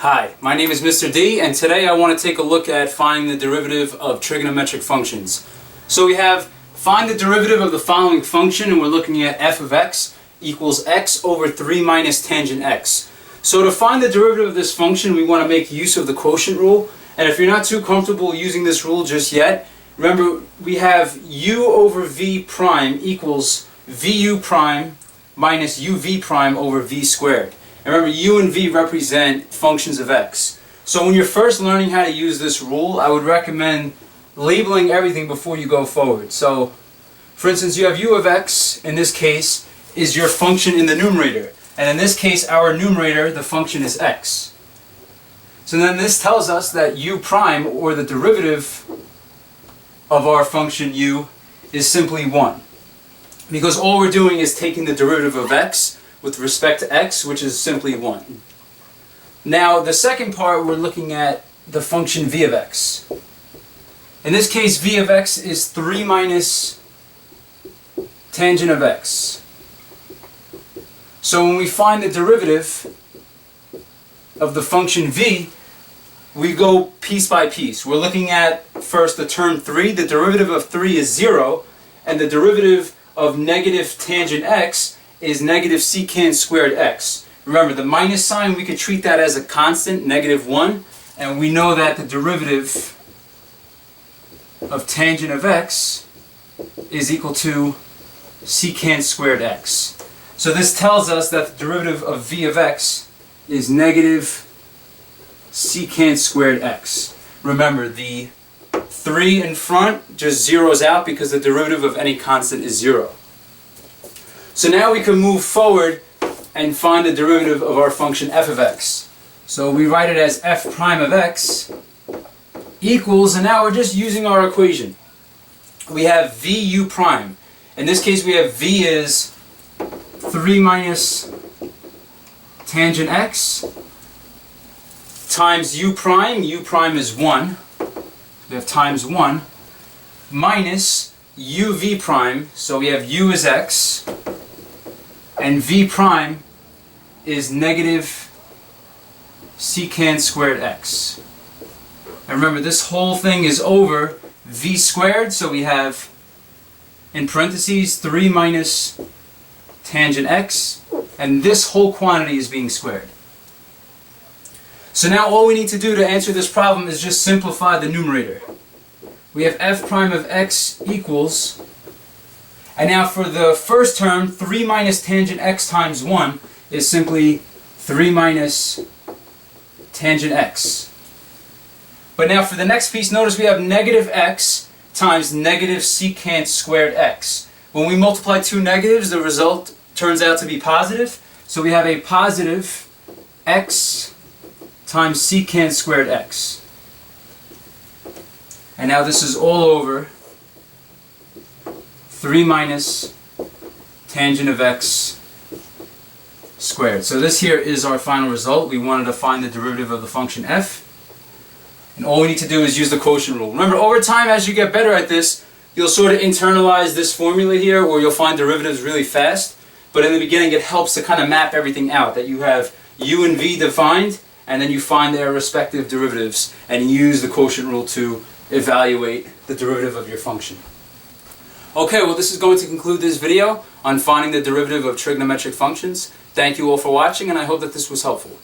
Hi, my name is Mr. D, and today I want to take a look at finding the derivative of trigonometric functions. So we have find the derivative of the following function, and we're looking at f of x equals x over 3 minus tangent x. So to find the derivative of this function, we want to make use of the quotient rule. And if you're not too comfortable using this rule just yet, remember we have u over v prime equals vu prime minus uv prime over v squared. And remember, u and v represent functions of x. So when you're first learning how to use this rule, I would recommend labeling everything before you go forward. So, for instance, you have u of x, in this case, is your function in the numerator. And in this case, our numerator, the function is x. So then this tells us that u prime, or the derivative of our function u, is simply 1. Because all we're doing is taking the derivative of x with respect to x, which is simply 1. Now, the second part, we're looking at the function v of x. In this case, v of x is 3 minus tangent of x. So when we find the derivative of the function v, we go piece by piece. We're looking at first the term 3. The derivative of 3 is 0, and the derivative of negative tangent x is negative secant squared x. Remember, the minus sign, we could treat that as a constant, negative 1, and we know that the derivative of tangent of x is equal to secant squared x. So this tells us that the derivative of v of x is negative secant squared x. Remember, the 3 in front just zeroes out because the derivative of any constant is 0. So now we can move forward and find the derivative of our function f of x. So we write it as f prime of x equals, and now we're just using our equation. We have vu prime. In this case, we have v is 3 minus tangent x times u prime is 1. We have times 1 minus uv prime, so we have u is x, and v prime is negative secant squared x. And remember, this whole thing is over v squared, so we have in parentheses 3 minus tangent x, and this whole quantity is being squared. So now all we need to do to answer this problem is just simplify the numerator. We have f prime of x equals, and now for the first term, 3 minus tangent x times 1 is simply 3 minus tangent x. But now for the next piece, notice we have negative x times negative secant squared x. When we multiply two negatives, the result turns out to be positive. So we have a positive x times secant squared x. And now this is all over 3 minus tangent of x squared. So this here is our final result. We wanted to find the derivative of the function f. And all we need to do is use the quotient rule. Remember, over time, as you get better at this, you'll sort of internalize this formula here, or you'll find derivatives really fast. But in the beginning, it helps to kind of map everything out, that you have u and v defined, and then you find their respective derivatives, and you use the quotient rule to evaluate the derivative of your function. Okay, well, this is going to conclude this video on finding the derivative of trigonometric functions. Thank you all for watching, and I hope that this was helpful.